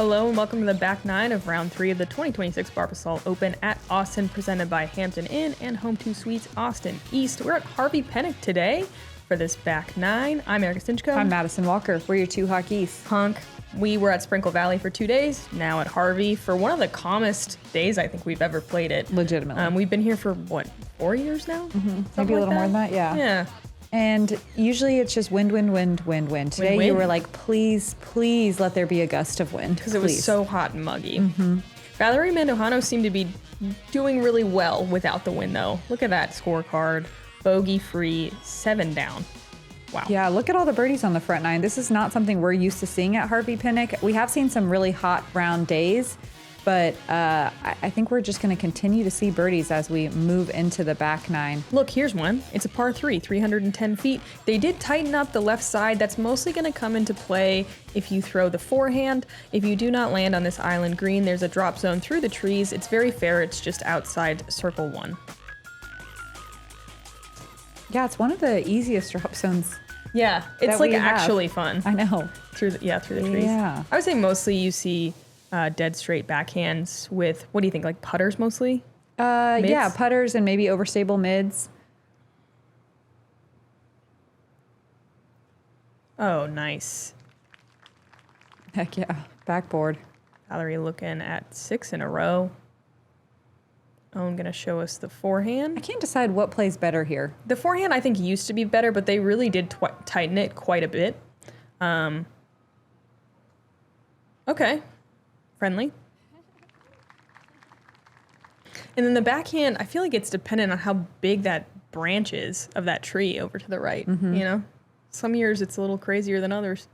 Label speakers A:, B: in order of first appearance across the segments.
A: Hello and welcome to the back nine of round 3 of the 2026 Barbasol Open at Austin, presented by Hampton Inn and Home 2 Suites Austin East. We're at Harvey Penick today for this back nine. I'm Erika Stinchcomb.
B: I'm Madison Walker. We're your two hot geese.
A: Hunk. We were at Sprinkle Valley for 2 days, now at Harvey for one of the calmest days I think we've ever played it.
B: Legitimately.
A: We've been here for, 4 years now?
B: Mm-hmm. Maybe a little more than that, yeah.
A: Yeah.
B: And usually it's just wind. Today you were like, please let there be a gust of wind.
A: Because it was so hot and muggy. Mm-hmm. Valerie and Mandujano seem to be doing really well without the wind, though. Look at that scorecard. Bogey-free, 7 down. Wow.
B: Yeah, look at all the birdies on the front nine. This is not something we're used to seeing at Harvey Penick. We have seen some really hot round days, but I think we're just going to continue to see birdies as we move into the back nine.
A: Look, here's one. It's a par 3, 310 feet. They did tighten up the left side. That's mostly going to come into play if you throw the forehand. If you do not land on this island green, there's a drop zone through the trees. It's very fair. It's just outside circle 1.
B: Yeah, it's one of the easiest drop zones.
A: Yeah, it's like actually fun.
B: I know.
A: Through the trees.
B: Yeah.
A: I would say mostly you see dead straight backhands with, what do you think, like putters mostly? Mids?
B: Yeah, putters and maybe overstable mids.
A: Oh, nice.
B: Heck yeah, backboard.
A: Valerie looking at 6 in a row. Owen gonna show us the forehand.
B: I can't decide what plays better here.
A: The forehand I think used to be better, but they really did tighten it quite a bit. Okay. Friendly. And then the backhand, I feel like it's dependent on how big that branch is of that tree over to the right, you know? Some years it's a little crazier than others.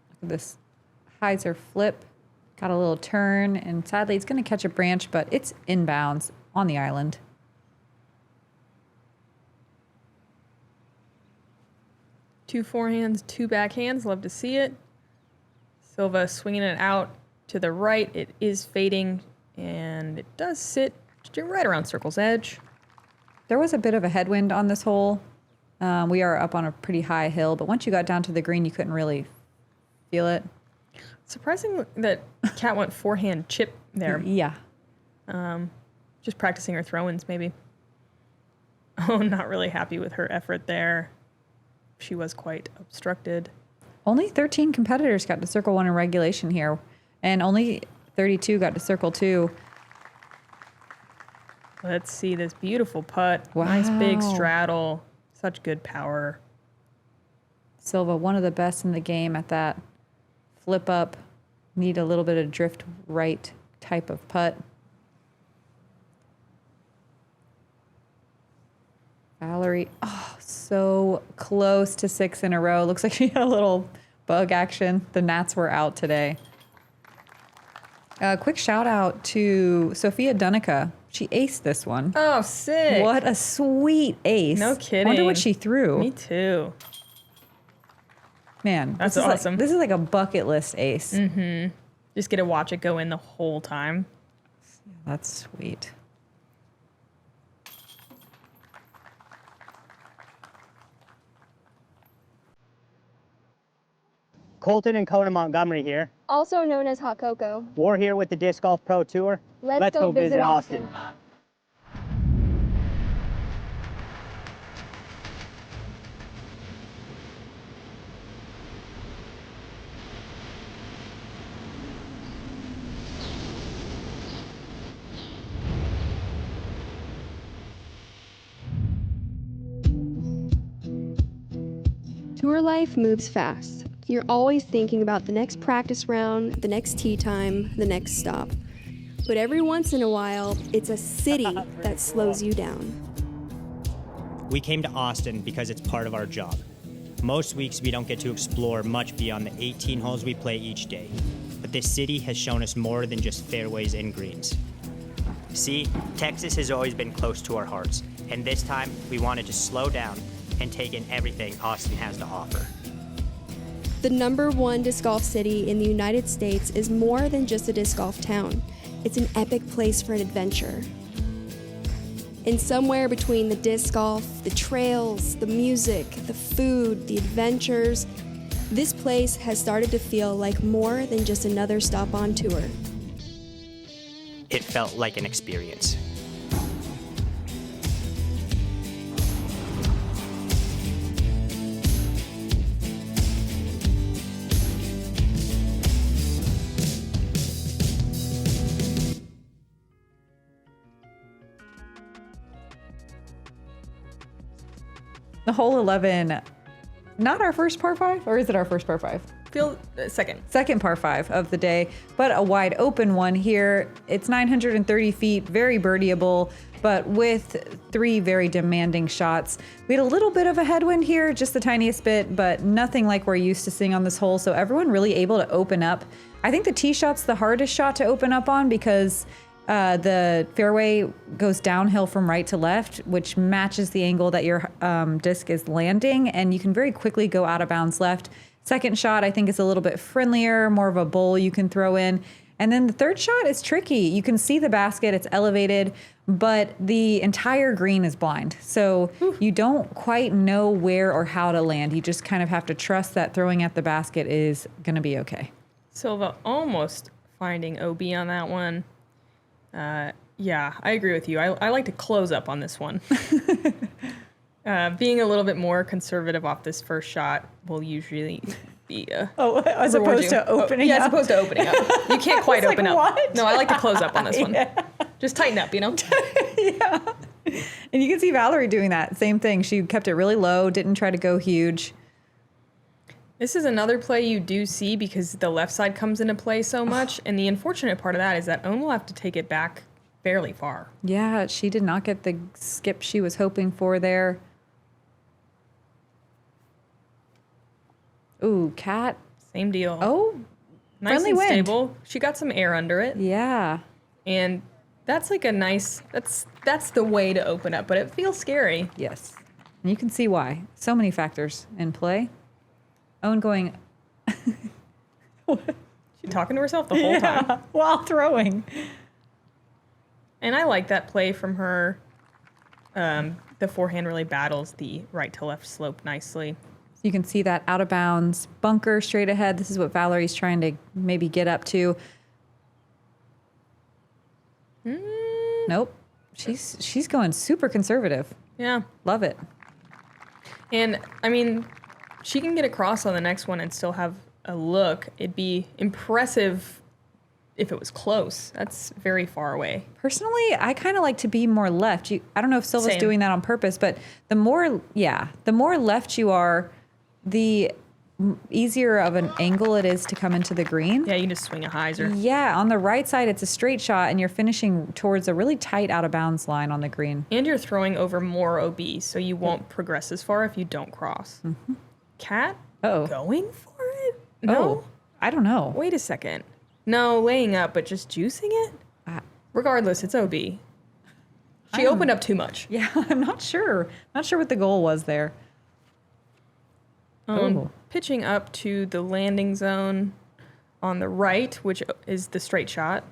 B: Look at this hyzer flip. Got a little turn, and sadly it's going to catch a branch, but it's inbounds on the island.
A: Two forehands, two backhands. Love to see it. Silva swinging it out to the right. It is fading, and it does sit right around circle's edge.
B: There was a bit of a headwind on this hole. We are up on a pretty high hill, but once you got down to the green, you couldn't really feel it.
A: Surprising that Kat went forehand chip there.
B: Yeah.
A: Just practicing her throw-ins, maybe. Oh, not really happy with her effort there. She was quite obstructed.
B: Only 13 competitors got to circle 1 in regulation here, and only 32 got to circle 2.
A: Let's see this beautiful putt.
B: Wow.
A: Nice big straddle. Such good power.
B: Silva, one of the best in the game at that. Flip up, need a little bit of drift right type of putt. Valerie, oh, so close to 6 in a row. Looks like she had a little bug action. The gnats were out today. Quick shout out to Sophia Dunica. She aced this one.
A: Oh, sick.
B: What a sweet ace.
A: No kidding.
B: Wonder what she threw.
A: Me too.
B: Man,
A: that's awesome.
B: This is like a bucket list ace.
A: Mm-hmm. Just get to watch it go in the whole time.
B: That's sweet.
C: Colton and Conan Montgomery here.
D: Also known as Hot Cocoa.
C: We're here with the Disc Golf Pro Tour.
D: Let's go visit Austin. Tour life moves fast. You're always thinking about the next practice round, the next tee time, the next stop. But every once in a while, it's a city that slows you down.
E: We came to Austin because it's part of our job. Most weeks we don't get to explore much beyond the 18 holes we play each day. But this city has shown us more than just fairways and greens. See, Texas has always been close to our hearts, and this time we wanted to slow down and take in everything Austin has to offer.
D: The #1 disc golf city in the United States is more than just a disc golf town. It's an epic place for an adventure. And somewhere between the disc golf, the trails, the music, the food, the adventures, This place has started to feel like more than just another stop on tour.
E: It felt like an experience.
B: The hole 11, not our first par 5, or is it our first par 5?
A: Second.
B: Second par 5 of the day, but a wide open one here. It's 930 feet, very birdieable, but with 3 very demanding shots. We had a little bit of a headwind here, just the tiniest bit, but nothing like we're used to seeing on this hole. So everyone really able to open up. I think the tee shot's the hardest shot to open up on because the fairway goes downhill from right to left, which matches the angle that your disc is landing, and you can very quickly go out of bounds left. Second shot, I think, is a little bit friendlier, more of a bowl you can throw in. And then the third shot is tricky. You can see the basket, it's elevated, but the entire green is blind. So you don't quite know where or how to land. You just kind of have to trust that throwing at the basket is going to be okay.
A: Silva almost finding OB on that one. Yeah, I agree with you. I like to close up on this one. Being a little bit more conservative off this first shot will usually be
B: as opposed to opening
A: yeah,
B: up.
A: as opposed to opening up. You can't quite
B: I was
A: open
B: like,
A: up.
B: what?
A: No, I like to close up on this one.
B: Yeah.
A: Just tighten up, you know?
B: Yeah. And you can see Valerie doing that. Same thing. She kept it really low, didn't try to go huge.
A: This is another play you do see because the left side comes into play so much. And the unfortunate part of that is that Owen will have to take it back fairly far.
B: Yeah, she did not get the skip she was hoping for there. Ooh, Cat.
A: Same deal.
B: Oh,
A: nice
B: friendly
A: and
B: wind.
A: stable. She got some air under it.
B: Yeah.
A: And that's like a nice, that's the way to open up, but it feels scary.
B: Yes. And you can see why. So many factors in play. Owen going,
A: She's talking to herself the whole time.
B: while throwing.
A: And I like that play from her. The forehand really battles the right to left slope nicely.
B: You can see that out of bounds bunker straight ahead. This is what Valerie's trying to maybe get up to. Nope. She's going super conservative.
A: Yeah.
B: Love it.
A: And I mean, she can get across on the next one and still have a look. It'd be impressive if it was close. That's very far away.
B: Personally, I kind of like to be more left. I don't know if Silva's
A: Same.
B: doing that on purpose, but the more left you are, the easier of an angle it is to come into the green.
A: Yeah, you can just swing a hyzer.
B: Yeah, on the right side, it's a straight shot, and you're finishing towards a really tight out of bounds line on the green.
A: And you're throwing over more OB, so you won't progress as far if you don't cross. Cat?
B: Uh-oh.
A: Going for it?
B: Oh,
A: No.
B: I don't know.
A: Wait a second. No, laying up, but just juicing it? Regardless, it's OB. She opened up too much.
B: Yeah, I'm not sure. Not sure what the goal was there.
A: Pitching up to the landing zone on the right, which is the straight shot.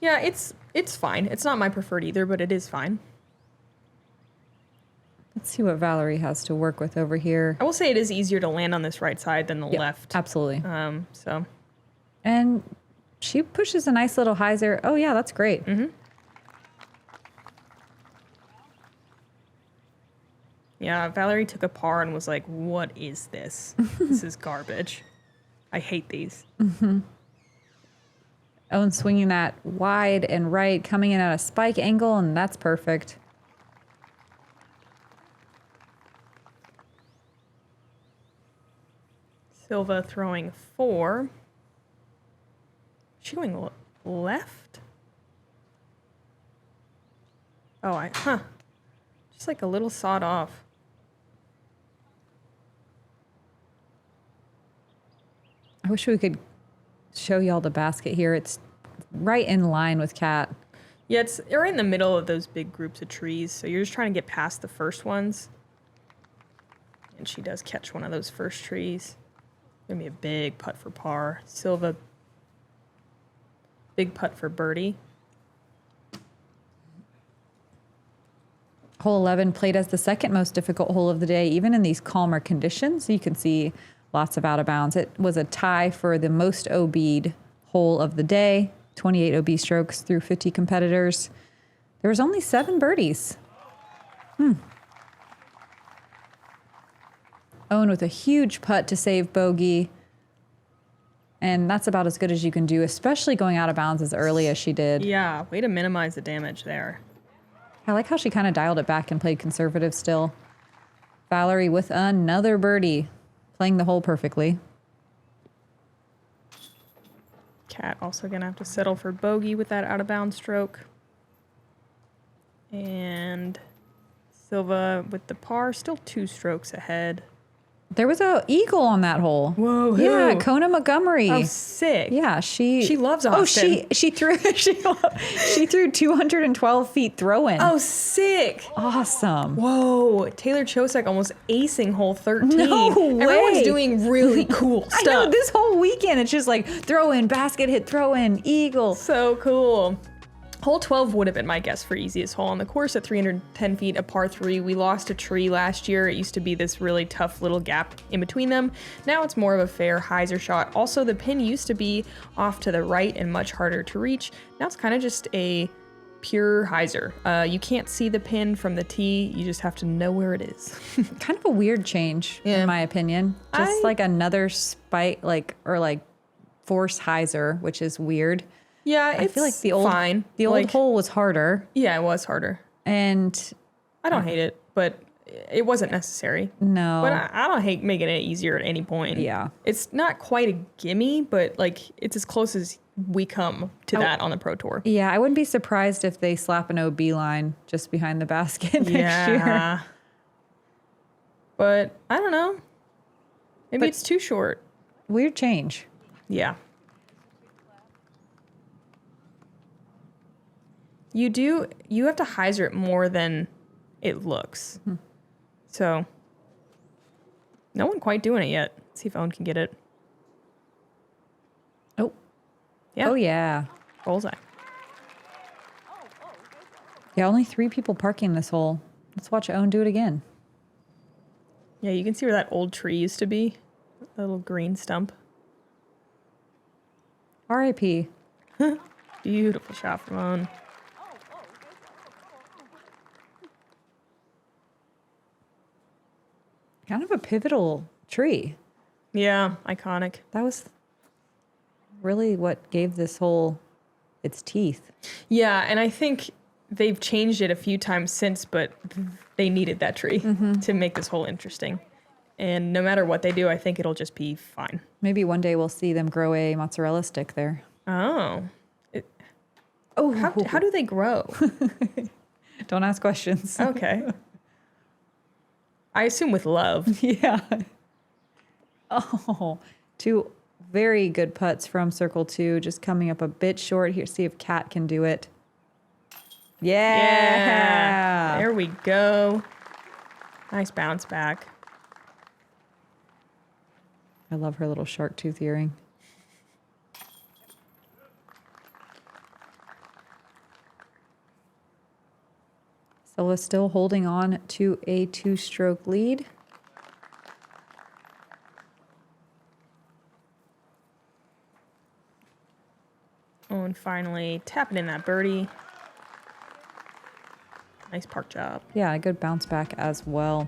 A: Yeah, it's fine. It's not my preferred either, but it is fine.
B: Let's see what Valerie has to work with over here.
A: I will say it is easier to land on this right side than the left.
B: Absolutely.
A: So
B: And she pushes a nice little hyzer. Oh, yeah, that's great.
A: yeah, Valerie took a par and was like, "What is this? This is garbage. I hate these."
B: Owen swinging that wide and right, coming in at a spike angle, and that's perfect.
A: Silva throwing 4. She going left? Oh, just like a little sawed off.
B: I wish we could show y'all the basket here. It's right in line with Cat.
A: Yeah, you're in the middle of those big groups of trees, so you're just trying to get past the first ones. And she does catch one of those first trees. Gonna be a big putt for par. Silva, big putt for birdie.
B: Hole 11 played as the second most difficult hole of the day, even in these calmer conditions. You can see Lots of out of bounds. It was a tie for the most OB'd hole of the day. 28 OB strokes through 50 competitors. There was only 7 birdies. Owen with a huge putt to save bogey. And that's about as good as you can do, especially going out of bounds as early as she did.
A: Yeah, way to minimize the damage there.
B: I like how she kind of dialed it back and played conservative still. Valerie with another birdie, playing the hole perfectly.
A: Cat also going to have to settle for bogey with that out of bounds stroke. And Silva with the par, still 2 strokes ahead.
B: There was a eagle on that hole.
A: Whoa, who?
B: Yeah, Kona Montgomery.
A: Oh, sick.
B: Yeah, she
A: loves Austin.
B: Oh, she threw she threw 212 feet throw-in.
A: Oh, sick.
B: Awesome.
A: Whoa, Taylor Chosek almost acing hole 13.
B: No way.
A: Everyone's doing really cool
B: I
A: stuff.
B: know, this whole weekend it's just like throw in, basket hit, throw in, eagle.
A: So cool. Hole 12 would have been my guess for easiest hole on the course at 310 feet, a par 3. We lost a tree last year. It used to be this really tough little gap in between them. Now it's more of a fair hyzer shot. Also, the pin used to be off to the right and much harder to reach. Now it's kind of just a pure hyzer. You can't see the pin from the tee. You just have to know where it is.
B: Kind of a weird change, in my opinion. Just like another spike, or force hyzer, which is weird.
A: Yeah,
B: I feel like the old
A: fine.
B: The old hole was harder.
A: Yeah, it was harder.
B: And
A: I don't hate it, but it wasn't necessary.
B: no.
A: But I don't hate making it easier at any point.
B: Yeah.
A: It's not quite a gimme, but it's as close as we come to that on the Pro Tour.
B: Yeah, I wouldn't be surprised if they slap an OB line just behind the basket next year.
A: But I don't know. Maybe it's too short.
B: Weird change.
A: Yeah. You have to hyzer it more than it looks. So, no one quite doing it yet. Let's see if Owen can get it.
B: Oh.
A: Yeah.
B: Oh, yeah.
A: Bullseye.
B: Yeah, only 3 people parking this hole. Let's watch Owen do it again.
A: Yeah, you can see where that old tree used to be. That little green stump.
B: R.I.P.
A: Beautiful shot from Owen.
B: Kind of a pivotal tree.
A: Yeah, iconic.
B: That was really what gave this hole its teeth.
A: Yeah, and I think they've changed it a few times since, but they needed that tree to make this hole interesting. And no matter what they do, I think it'll just be fine.
B: Maybe one day we'll see them grow a mozzarella stick there.
A: Oh.
B: Oh,
A: How do they grow?
B: Don't ask questions.
A: Okay. I assume with love.
B: Yeah. Oh, 2 very good putts from circle 2, just coming up a bit short here. See if Kat can do it. Yeah.
A: There we go. Nice bounce back.
B: I love her little shark tooth earring. Silva still holding on to a 2-stroke lead.
A: Oh, and finally tapping in that birdie. Nice park job.
B: Yeah, a good bounce back as well.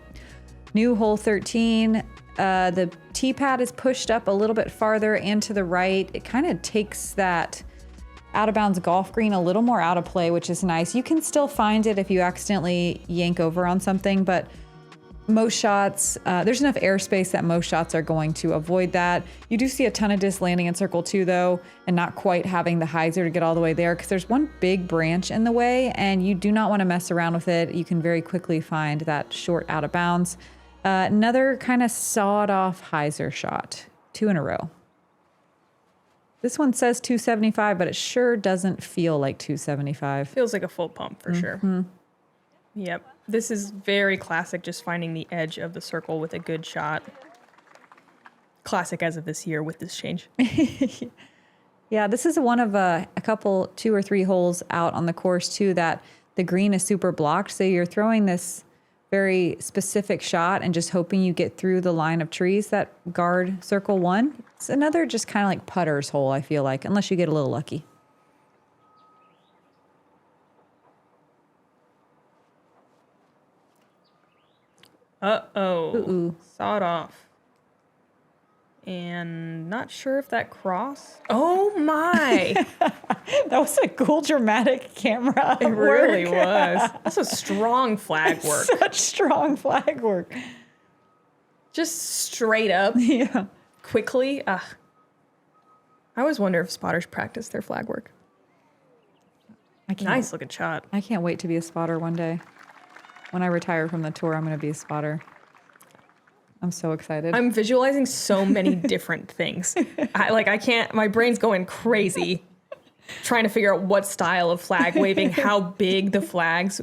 B: New hole 13. The tee pad is pushed up a little bit farther and to the right. It kind of takes that out of bounds golf green a little more out of play, which is nice. You can still find it if you accidentally yank over on something, but most shots, there's enough airspace that most shots are going to avoid that. You do see a ton of disc landing in circle 2 though, and not quite having the hyzer to get all the way there because there's one big branch in the way and you do not want to mess around with it. You can very quickly find that short out of bounds. Another kind of sawed off hyzer shot, 2 in a row. This one says 275, but it sure doesn't feel like 275.
A: Feels like a full pump for sure. Yep. This is very classic, just finding the edge of the circle with a good shot. Classic as of this year with this change.
B: Yeah, this is one of a couple, 2 or 3 holes out on the course too that the green is super blocked. So you're throwing this very specific shot and just hoping you get through the line of trees that guard circle 1. It's another just kind of like putter's hole, I feel like, unless you get a little lucky.
A: Uh-oh.
B: Ooh.
A: Sawed off. And not sure if that crossed. Oh my!
B: That was a cool dramatic camera.
A: It really was. That's a strong flag work.
B: Such strong flag work.
A: Just straight up,
B: Yeah.
A: quickly. I always wonder if spotters practice their flag work. Nice looking shot.
B: I can't wait to be a spotter one day. When I retire from the tour, I'm going to be a spotter. I'm so excited.
A: I'm visualizing so many different things. I can't, my brain's going crazy trying to figure out what style of flag waving, how big the flags,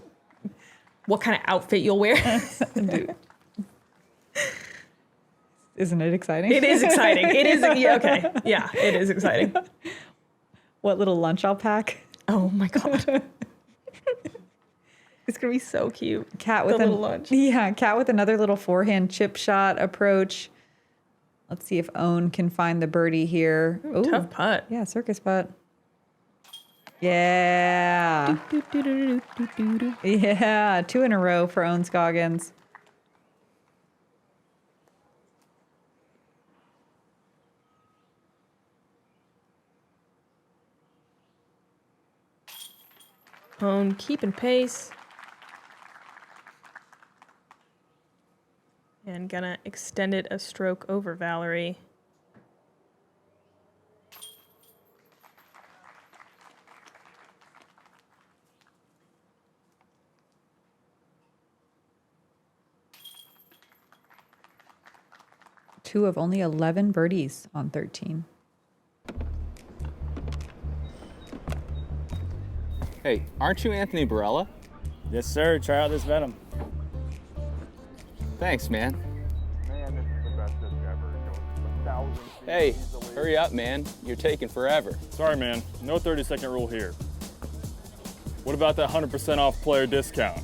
A: what kind of outfit you'll wear.
B: Dude. Isn't it exciting?
A: It is exciting. It is, yeah, okay. Yeah, it is exciting.
B: What little lunch I'll pack.
A: Oh my God. It's going to be so cute.
B: Cat with
A: a little lunch.
B: Yeah, cat with another little forehand chip shot approach. Let's see if Owen can find the birdie here.
A: Ooh, tough putt.
B: Yeah, circus putt. Yeah. Yeah, 2 in a row for Owen Scoggins.
A: Owen keeping pace. And gonna extend it a stroke over Valerie.
B: Two of only 11 birdies on 13.
F: Hey, aren't you Anthony Barella?
G: Yes, sir. Try out this Venom.
F: Thanks, man.
H: Man, this is the best disc ever. It goes 1,000 feet
F: Hey,
H: easily.
F: hurry up, man. You're taking forever.
G: Sorry, man. No 30-second rule here. What about that 100% off player discount?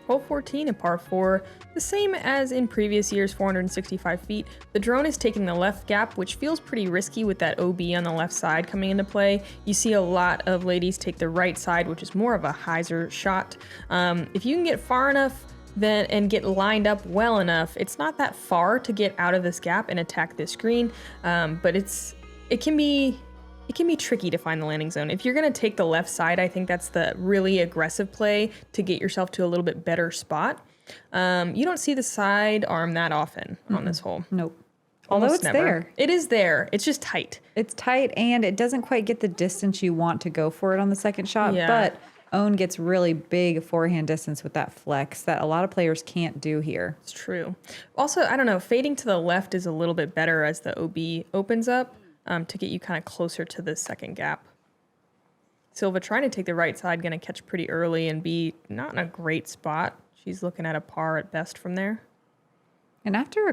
A: Hole 14, a par 4, the same as in previous years, 465 feet. The drone is taking the left gap, which feels pretty risky with that OB on the left side coming into play. You see a lot of ladies take the right side, which is more of a hyzer shot. If you can get far enough and get lined up well enough, it's not that far to get out of this gap and attack this green, but it can be tricky to find the landing zone. If you're gonna take the left side, I think that's the really aggressive play to get yourself to a little bit better spot. You don't see the side arm that often on this hole.
B: Nope. Although
A: Almost
B: it's
A: never.
B: there.
A: It is there. It's just tight.
B: It's tight and it doesn't quite get the distance you want to go for it on the second shot,
A: Yeah.
B: but Owen gets really big forehand distance with that flex that a lot of players can't do here.
A: It's true. Also, I don't know, fading to the left is a little bit better as the OB opens up to get you kind of closer to the second gap. Silva trying to take the right side, gonna catch pretty early and be not in a great spot. She's looking at a par at best from there.
B: And after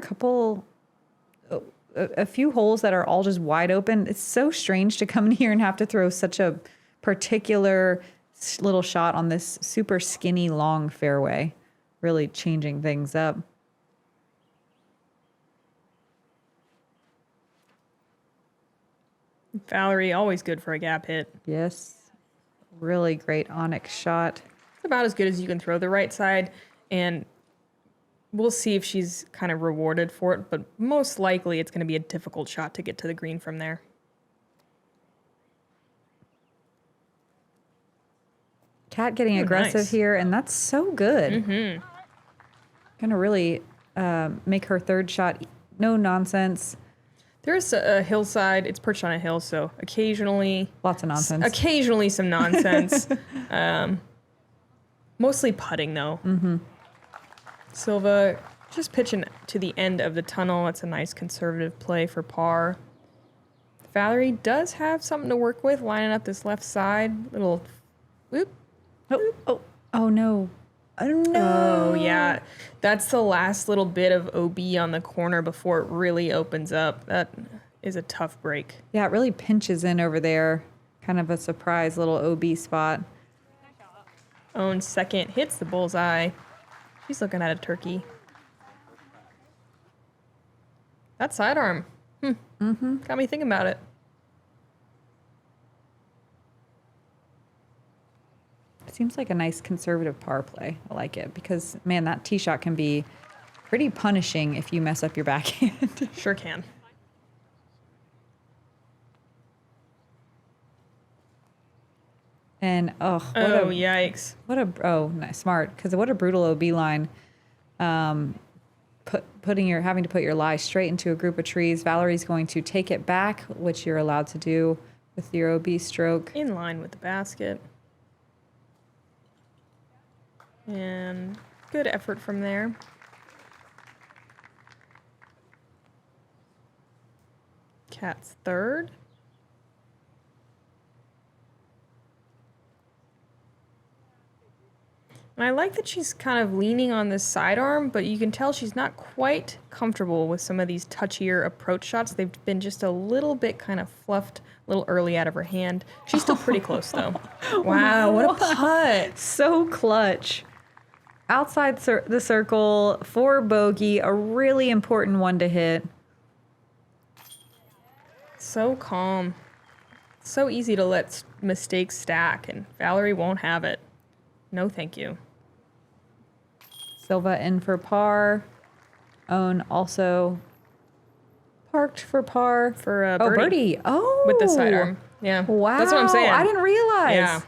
B: a few holes that are all just wide open, it's so strange to come in here and have to throw such a particular little shot on this super skinny long fairway, really changing things up.
A: Valerie, always good for a gap hit.
B: Yes, really great onyx shot.
A: It's about as good as you can throw the right side, and we'll see if she's kind of rewarded for it, but most likely it's going to be a difficult shot to get to the green from there.
B: Cat getting aggressive
A: nice.
B: here, and that's so good. Gonna really make her third shot no nonsense.
A: There's a hillside. It's perched on a hill, so occasionally...
B: Lots of nonsense.
A: Occasionally some nonsense. Mostly putting, though. Silva just pitching to the end of the tunnel. That's a nice conservative play for par. Valerie does have something to work with, lining up this left side. Little whoop.
B: Oh no. Oh, no.
A: Oh, yeah. That's the last little bit of OB on the corner before it really opens up. That is a tough break.
B: Yeah, it really pinches in over there. Kind of a surprise little OB spot.
A: Own second hits the bullseye. She's looking at a turkey. That sidearm. Got me thinking about it.
B: Seems like a nice conservative par play. I like it because, man, that tee shot can be pretty punishing if you mess up your backhand.
A: Sure can.
B: And
A: Yikes.
B: Nice, smart, because what a brutal OB line. Having to put your lie straight into a group of trees. Valerie's going to take it back, which you're allowed to do with your OB stroke.
A: In line with the basket. And good effort from there. Cat's third. And I like that she's kind of leaning on this sidearm, but you can tell she's not quite comfortable with some of these touchier approach shots. They've been just a little bit kind of fluffed a little early out of her hand. She's still pretty close, though. Wow, what a putt.
B: So clutch. Outside the circle for bogey, a really important one to hit.
A: So calm. So easy to let mistakes stack, and Valerie won't have it. No, thank you.
B: Silva in for par. Own also parked for par.
A: For a
B: birdie.
A: birdie.
B: Oh.
A: With the sidearm. Yeah.
B: Wow.
A: That's what I'm saying.
B: I didn't realize.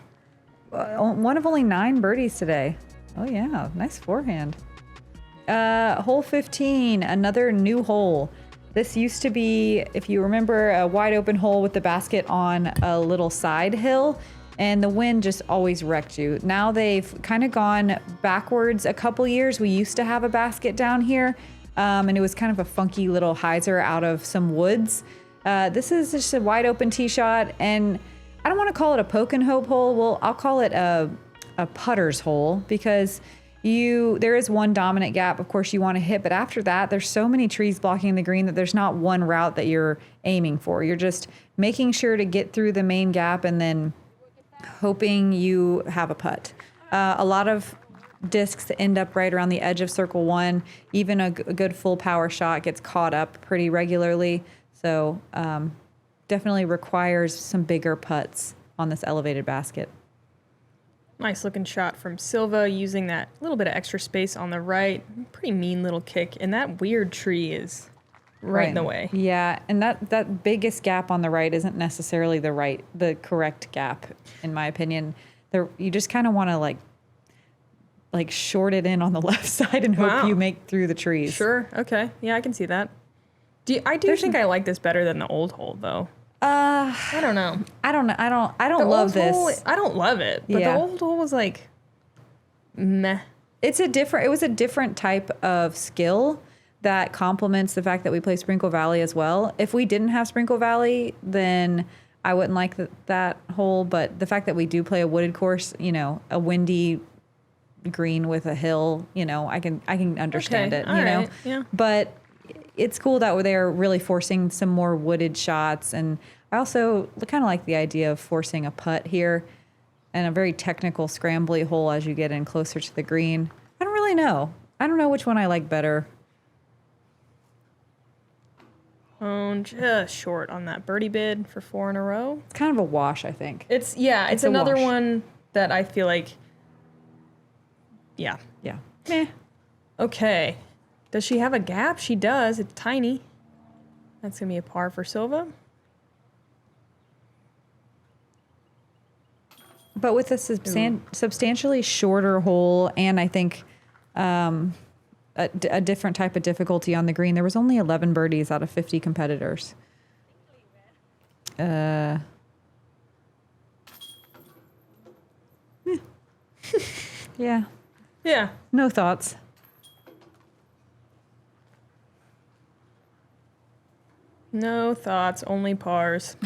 A: Yeah.
B: One of only 9 birdies today. Oh, yeah. Nice forehand. Hole 15, another new hole. This used to be, if you remember, a wide open hole with the basket on a little side hill, and the wind just always wrecked you. Now they've kind of gone backwards a couple years. We used to have a basket down here, and it was kind of a funky little hyzer out of some woods. This is just a wide open tee shot, and I don't want to call it a poke and hope hole. Well, I'll call it a putter's hole, because there is one dominant gap, of course, you want to hit, but after that, there's so many trees blocking the green that there's not one route that you're aiming for. You're just making sure to get through the main gap and then hoping you have a putt. A lot of discs end up right around the edge of circle 1. Even a good full power shot gets caught up pretty regularly. So definitely requires some bigger putts on this elevated basket.
A: Nice looking shot from Silva using that little bit of extra space on the right. Pretty mean little kick. And that weird tree is right in the way.
B: Yeah, and that biggest gap on the right isn't necessarily the correct gap, in my opinion. You just kind of want to like short it in on the left side and hope you make through the trees.
A: Sure. Okay. Yeah, I can see that. I think I like this better than the old hole, though. I don't know.
B: I don't love this.
A: Hole, I don't love it, but the old hole was like meh.
B: It was a different type of skill that complements the fact that we play Sprinkle Valley as well. If we didn't have Sprinkle Valley, then I wouldn't like that hole, but the fact that we do play a wooded course, a windy green with a hill, I can understand it,
A: right. Yeah.
B: But it's cool that they're really forcing some more wooded shots, and I also kind of like the idea of forcing a putt here and a very technical scrambly hole as you get in closer to the green. I don't really know. I don't know which one I like better.
A: Just short on that birdie bid for 4 in a row.
B: It's kind of a wash, I think.
A: It's another one that I feel like, yeah.
B: Meh.
A: Okay. Does she have a gap? She does. It's tiny. That's going to be a par for Silva.
B: But with a substantially shorter hole, and I think a different type of difficulty on the green, there was only 11 birdies out of 50 competitors. Yeah.
A: Yeah.
B: No thoughts.
A: No thoughts, only pars.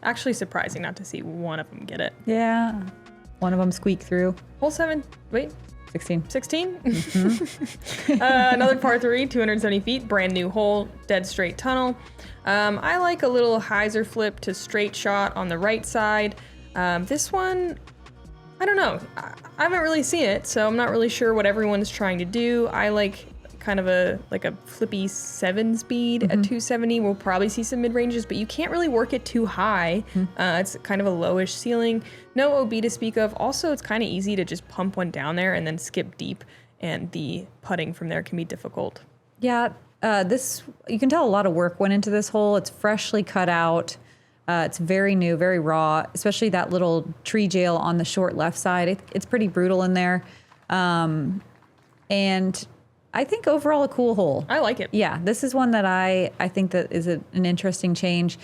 A: Actually surprising not to see one of them get it.
B: Yeah. One of them squeaked through.
A: Hole 7. Wait.
B: 16.
A: 16? Another par 3, 270 feet, brand new hole, dead straight tunnel. I like a little hyzer flip to straight shot on the right side. This one, I don't know. I haven't really seen it, so I'm not really sure what everyone's trying to do. I like kind of a flippy 7 speed at 270. We'll probably see some mid-ranges, but you can't really work it too high. It's kind of a lowish ceiling. No OB to speak of. Also, it's kind of easy to just pump one down there and then skip deep, and the putting from there can be difficult.
B: Yeah, this, you can tell a lot of work went into this hole. It's freshly cut out. It's very new, very raw, especially that little tree jail on the short left side. It's pretty brutal in there. And I think overall a cool hole.
A: I like it.
B: Yeah, this is one that I think that is an interesting change.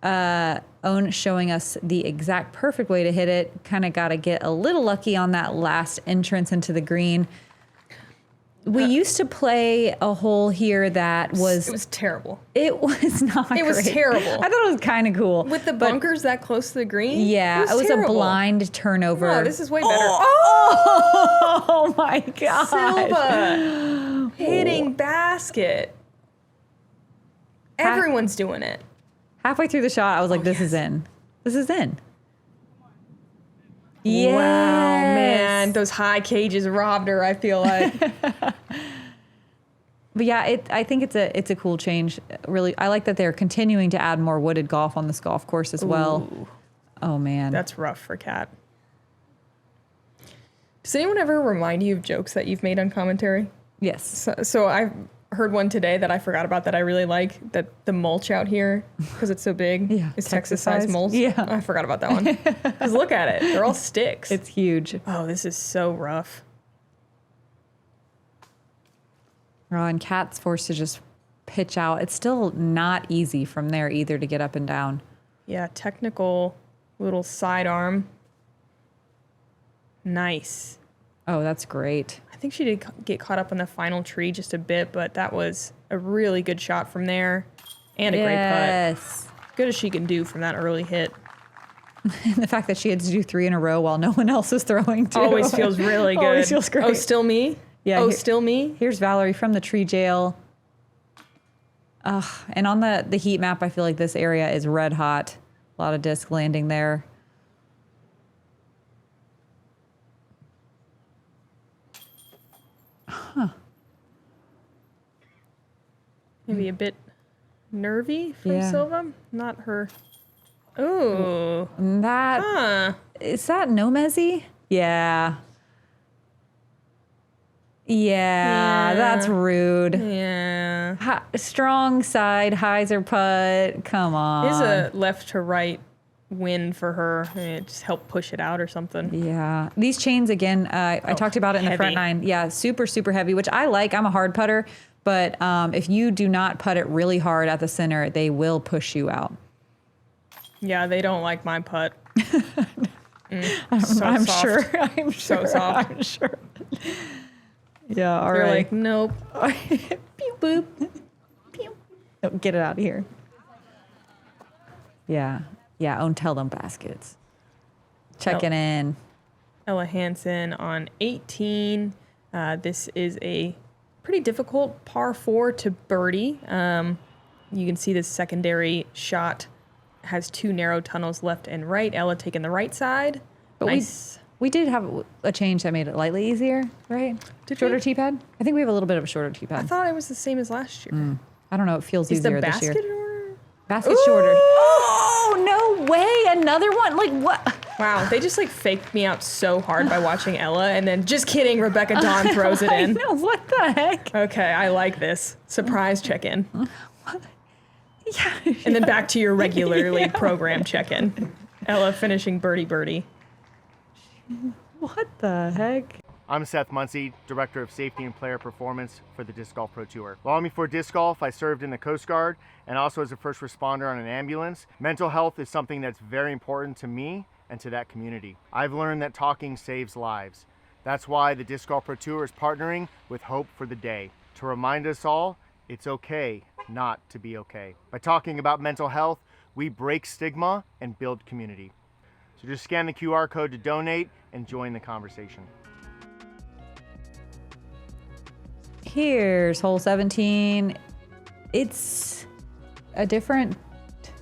B: Owen showing us the exact perfect way to hit it. Kind of got to get a little lucky on that last entrance into the green. We used to play a hole here that was...
A: It was terrible.
B: It was not
A: It was
B: great.
A: terrible.
B: I thought it was kind of cool.
A: With the bunkers that close to the green?
B: Yeah, it was
A: terrible.
B: a blind turnover.
A: Oh, this is way better.
B: Oh my God.
A: Silva hitting basket. Everyone's doing it.
B: Halfway through the shot, I was like, this is in. This is in.
A: Wow, man. Those high cages robbed her, I feel like.
B: But yeah, I think it's a cool change. Really, I like that they're continuing to add more wooded golf on this golf course as well.
A: Ooh.
B: Oh, man.
A: That's rough for Kat. Does anyone ever remind you of jokes that you've made on commentary?
B: Yes.
A: So I heard one today that I forgot about that I really like, that the mulch out here, because it's so big, is Texas-sized mulch.
B: Yeah.
A: I forgot about that one. Because look at it. They're all sticks.
B: It's huge.
A: Oh, this is so rough.
B: Oh, and Kat's forced to just pitch out. It's still not easy from there either to get up and down.
A: Yeah, technical little sidearm. Nice.
B: Oh, that's great.
A: I think she did get caught up on the final tree just a bit, but that was a really good shot from there. And a great putt.
B: Yes.
A: Good as she can do from that early hit.
B: And the fact that she had to do 3 in a row while no one else is throwing too.
A: Always feels really good.
B: Always feels great.
A: Oh, still me?
B: Yeah.
A: Oh, still me?
B: Here's Valerie from the tree jail. And on the heat map, I feel like this area is red hot. A lot of disc landing there. Huh.
A: Maybe a bit nervy from
B: Yeah.
A: Silva. Not her. Ooh.
B: That
A: Huh.
B: is that Jomez-y? Yeah. Yeah, that's rude.
A: Yeah.
B: Strong side hyzer putt. Come on.
A: Is a left to right win for her. Just help push it out or something.
B: Yeah. These chains, again, I talked about it in the front
A: heavy.
B: nine. Yeah, super, super heavy, which I like. I'm a hard putter. But if you do not putt it really hard at the center, they will push you out.
A: Yeah, they don't like my putt.
B: I'm
A: soft.
B: sure. I'm
A: So
B: sure.
A: soft.
B: I'm sure. Yeah, all
A: They're
B: right.
A: like, nope.
B: Pew boop. Pew. Oh, get it out of here. Yeah. Yeah, own tell them baskets. Checking in.
A: Ella Hansen on 18. This is a pretty difficult par 4 to birdie. You can see this secondary shot has 2 narrow tunnels left and right. Ella taking the right side.
B: But
A: Nice.
B: we did have a change that made it lightly easier, right?
A: Did
B: Shorter
A: we?
B: tee pad? I think we have a little bit of a shorter tee
A: I
B: pad.
A: thought it was the same as last year.
B: I don't know. It feels
A: Is the
B: easier this
A: basket
B: year.
A: shorter?
B: Basket's shorter. Oh, no way. Another one. Like, what?
A: Wow, they just like faked me out so hard by watching Ella, and then just kidding, Rebecca Dawn throws it in.
B: No, what the heck?
A: Okay, I like this. Surprise check-in.
B: Yeah.
A: And then back to your regularly programmed check-in. Ella finishing birdie.
B: What the heck?
I: I'm Seth Muncie, Director of Safety and Player Performance for the Disc Golf Pro Tour. Long before disc golf, I served in the Coast Guard and also as a first responder on an ambulance. Mental health is something that's very important to me and to that community. I've learned that talking saves lives. That's why the Disc Golf Pro Tour is partnering with Hope for the Day to remind us all it's okay not to be okay. By talking about mental health, we break stigma and build community. So just scan the QR code to donate and join the conversation.
B: Here's hole 17. It's a different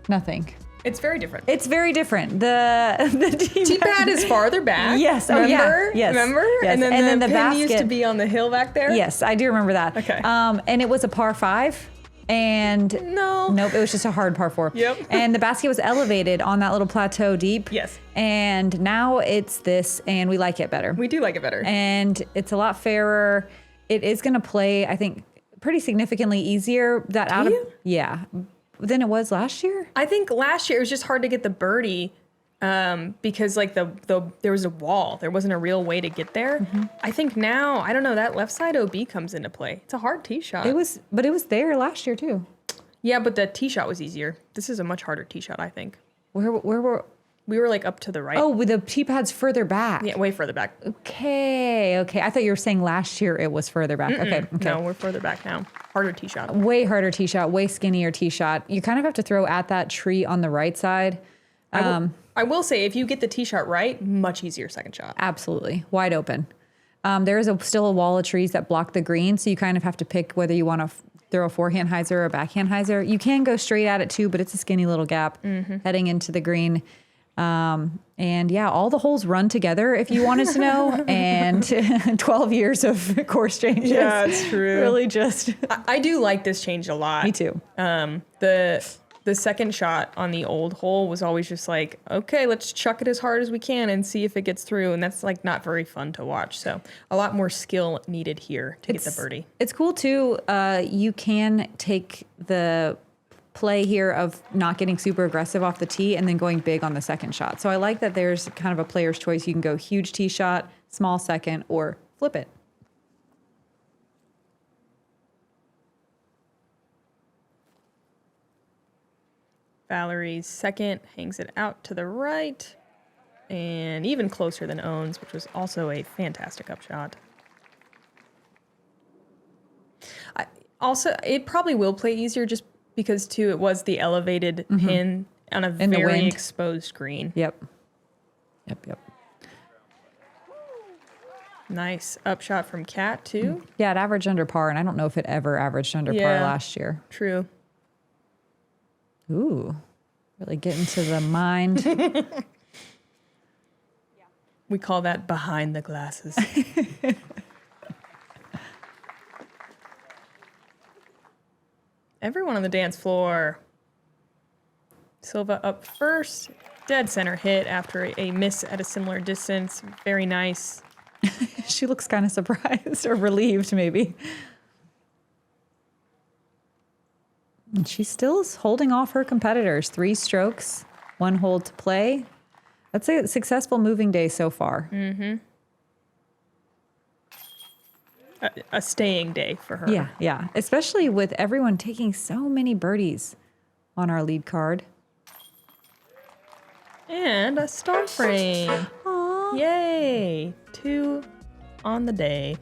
B: nothing.
A: It's very different.
B: It's very different. The
A: tee pad is farther back.
B: Yes. Oh,
A: remember?
B: yeah. Yes.
A: Remember?
B: Yes.
A: And then the pin
B: basket
A: used to be on the hill back there.
B: Yes, I do remember that.
A: Okay.
B: And it was a par 5. And nope, it was just a hard par 4.
A: Yep.
B: And the basket was elevated on that little plateau deep.
A: Yes.
B: And now it's this, and we like it better.
A: We do like it better.
B: And it's a lot fairer. It is going to play, I think, pretty significantly easier. Yeah, than it was last year.
A: I think last year it was just hard to get the birdie because like there was a wall. There wasn't a real way to get there.
B: Mm-hmm.
A: I think now, I don't know, that left side OB comes into play. It's a hard tee shot.
B: But it was there last year too.
A: Yeah, but the tee shot was easier. This is a much harder tee shot, I think.
B: Where were
A: we were like up to the right.
B: Oh, with the tee pad's further back.
A: Yeah, way further back.
B: Okay. I thought you were saying last year it was further back. Okay.
A: No, we're further back now. Harder tee shot.
B: Way harder tee shot, way skinnier tee shot. You kind of have to throw at that tree on the right side.
A: I will say, if you get the tee shot right, much easier second shot.
B: Absolutely. Wide open. There is still a wall of trees that block the green, so you kind of have to pick whether you want to throw a forehand hyzer or a backhand hyzer. You can go straight at it too, but it's a skinny little gap heading into the green. And yeah, all the holes run together, if you wanted to know, and 12 years of course changes.
A: Yeah, it's true.
B: Really just...
A: I do like this change a lot.
B: Me too.
A: The second shot on the old hole was always just like, okay, let's chuck it as hard as we can and see if it gets through. And that's like not very fun to watch. So a lot more skill needed here to get the birdie.
B: It's cool too. You can take the play here of not getting super aggressive off the tee and then going big on the second shot. So I like that there's kind of a player's choice. You can go huge tee shot, small second, or flip it.
A: Valerie's second hangs it out to the right and even closer than Owens, which was also a fantastic upshot. It probably will play easier just because, too, it was the elevated pin on a very exposed green.
B: Yep.
A: Nice upshot from Kat, too.
B: Yeah, it averaged under par, and I don't know if it ever averaged under par last year.
A: True.
B: Ooh, really getting to the mind.
A: We call that behind the glasses. Everyone on the dance floor. Silva up first. Dead center hit after a miss at a similar distance. Very nice.
B: She looks kind of surprised or relieved, maybe. And she still is holding off her competitors. 3 strokes, 1 hole to play. That's a successful moving day so far.
A: A staying day for her.
B: Yeah. Especially with everyone taking so many birdies on our lead card.
A: And a star frame. Aww. Yay. 2 on the day.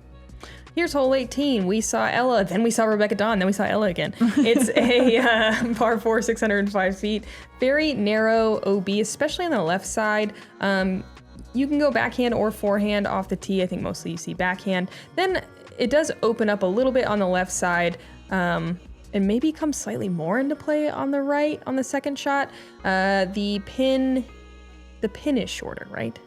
A: Here's hole 18. We saw Ella, then we saw Rebecca Dawn, then we saw Ella again. It's a par 4, 605 feet. Very narrow OB, especially on the left side. You can go backhand or forehand off the tee. I think mostly you see backhand. Then it does open up a little bit on the left side and maybe come slightly more into play on the right on the second shot. The pin is shorter, right?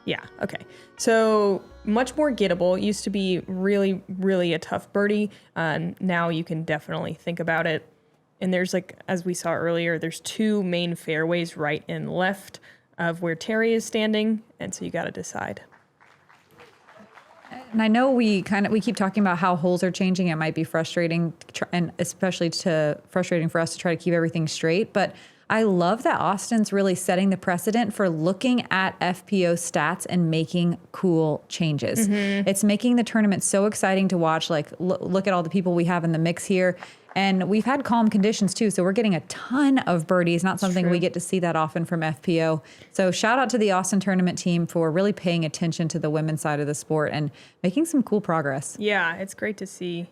A: Yeah, okay. So much more gettable. It used to be really, really a tough birdie. Now you can definitely think about it. And there's, like, as we saw earlier, there's 2 main fairways, right and left, of where Terry is standing. And so you got to decide.
B: And I know we keep talking about how holes are changing. It might be frustrating, and especially frustrating for us to try to keep everything straight. But I love that Austin's really setting the precedent for looking at FPO stats and making cool changes. It's making the tournament so exciting to watch. Like, look at all the people we have in the mix here. And we've had calm conditions too, so we're getting a ton of birdies, not something we get to see that often from FPO. So shout out to the Austin tournament team for really paying attention to the women's side of the sport and making some cool progress.
A: Yeah, it's great to see.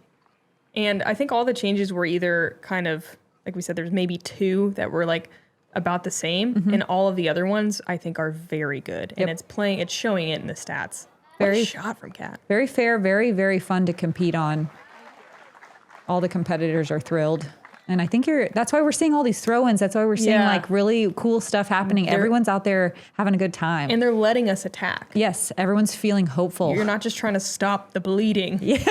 A: And I think all the changes were either kind of, like we said, there's maybe 2 that were like about the same, and all of the other ones I think are very good. And it's showing it in the stats. Very shot from Kat.
B: Very fair, very, very fun to compete on. All the competitors are thrilled. And I think that's why we're seeing all these throw-ins. That's why we're seeing like really cool stuff happening. Everyone's out there having a good time.
A: And they're letting us attack.
B: Yes, everyone's feeling hopeful.
A: You're not just trying to stop the bleeding.
B: Yeah,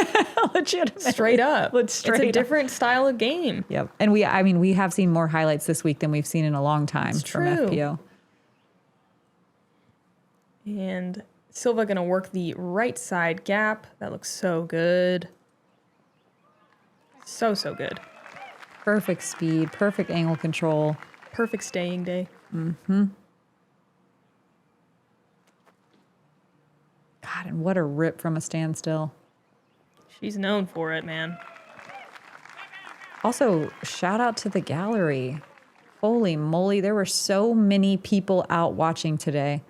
B: legitimately.
A: Straight up.
B: It's
A: a different style of game.
B: Yep. And we have seen more highlights this week than we've seen in a long time from FPO.
A: And Silva going to work the right side gap. That looks so good. So good.
B: Perfect speed, perfect angle control.
A: Perfect staying day.
B: God, and what a rip from a standstill.
A: She's known for it, man.
B: Also, shout out to the gallery. Holy moly, there were so many people out watching today.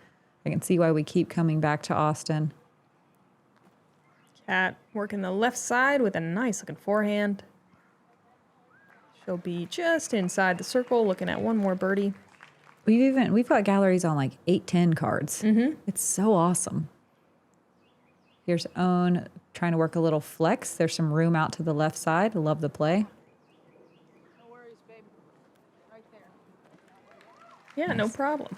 B: I can see why we keep coming back to Austin.
A: Kat working the left side with a nice looking forehand. She'll be just inside the circle looking at one more birdie.
B: We've got galleries on like 8-10 cards. It's so awesome. Here's Own trying to work a little flex. There's some room out to the left side. I love the play.
J: No worries, babe. Right there.
A: Yeah, no problem.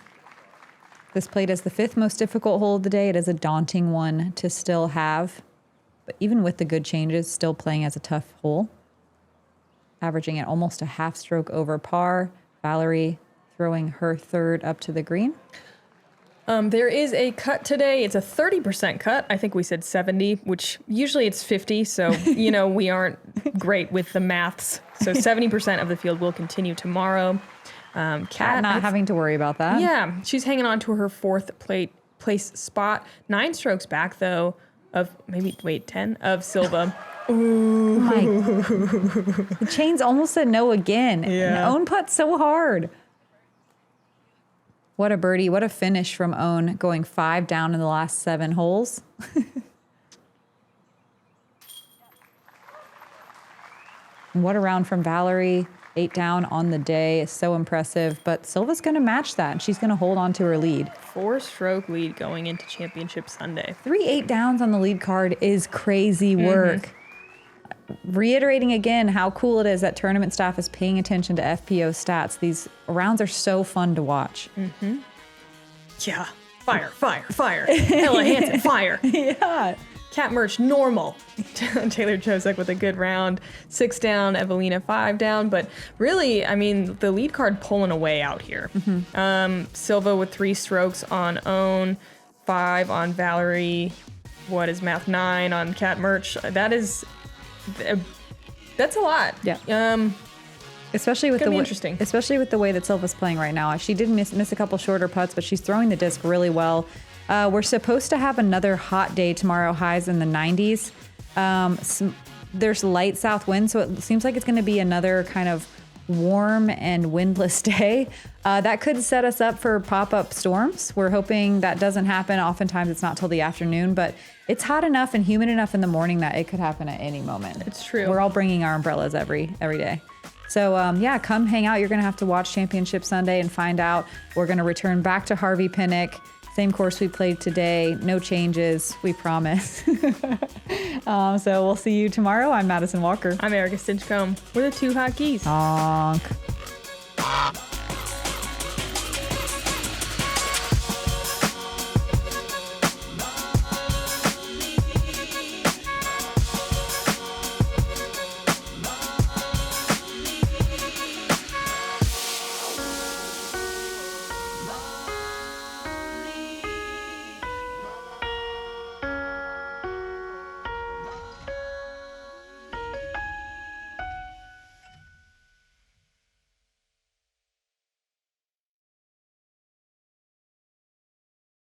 B: This played as the 5th most difficult hole of the day. It is a daunting one to still have. But even with the good changes, still playing as a tough hole. Averaging at almost a half stroke over par. Valerie throwing her 3rd up to the green.
A: There is a cut today. It's a 30% cut. I think we said 70, which usually it's 50. So, we aren't great with the maths. So 70% of the field will continue tomorrow.
B: Kat not having to worry about that.
A: Yeah, she's hanging on to her 4th place spot. 9 strokes back, though, of 10 of Silva.
B: Ooh. The chains almost said no again.
A: Yeah.
B: And Own putt so hard. What a birdie. What a finish from Own, going 5 down in the last 7 holes. What a round from Valerie. 8 down on the day is so impressive. But Silva's going to match that, and she's going to hold on to her lead.
A: 4-stroke lead going into Championship Sunday.
B: 3 8 downs on the lead card is crazy work. Reiterating again how cool it is that tournament staff is paying attention to FPO stats. These rounds are so fun to watch.
A: Yeah. Fire. Ella Hansen, fire.
B: Yeah.
A: Kat Mertsch, normal. Taylor Josek with a good round. 6 down, Evelina 5 down. But really, the lead card pulling away out here. Silva with 3 strokes on Own, 5 on Valerie. What is math? 9 on Kat Mertsch. That's a lot.
B: Yeah. Especially with
A: interesting.
B: Especially with the way that Silva's playing right now. She did miss a couple shorter putts, but she's throwing the disc really well. We're supposed to have another hot day tomorrow, highs in the 90s. There's light south wind, so it seems like it's going to be another kind of warm and windless day. That could set us up for pop-up storms. We're hoping that doesn't happen. Oftentimes it's not till the afternoon, but it's hot enough and humid enough in the morning that it could happen at any moment.
A: It's true.
B: We're all bringing our umbrellas every day. So come hang out. You're going to have to watch Championship Sunday and find out. We're going to return back to Harvey Penick. Same course we played today. No changes, we promise. So we'll see you tomorrow. I'm Madison Walker.
A: I'm Erika Stinchcomb. We're the 2 Hot Keys.
B: Honk.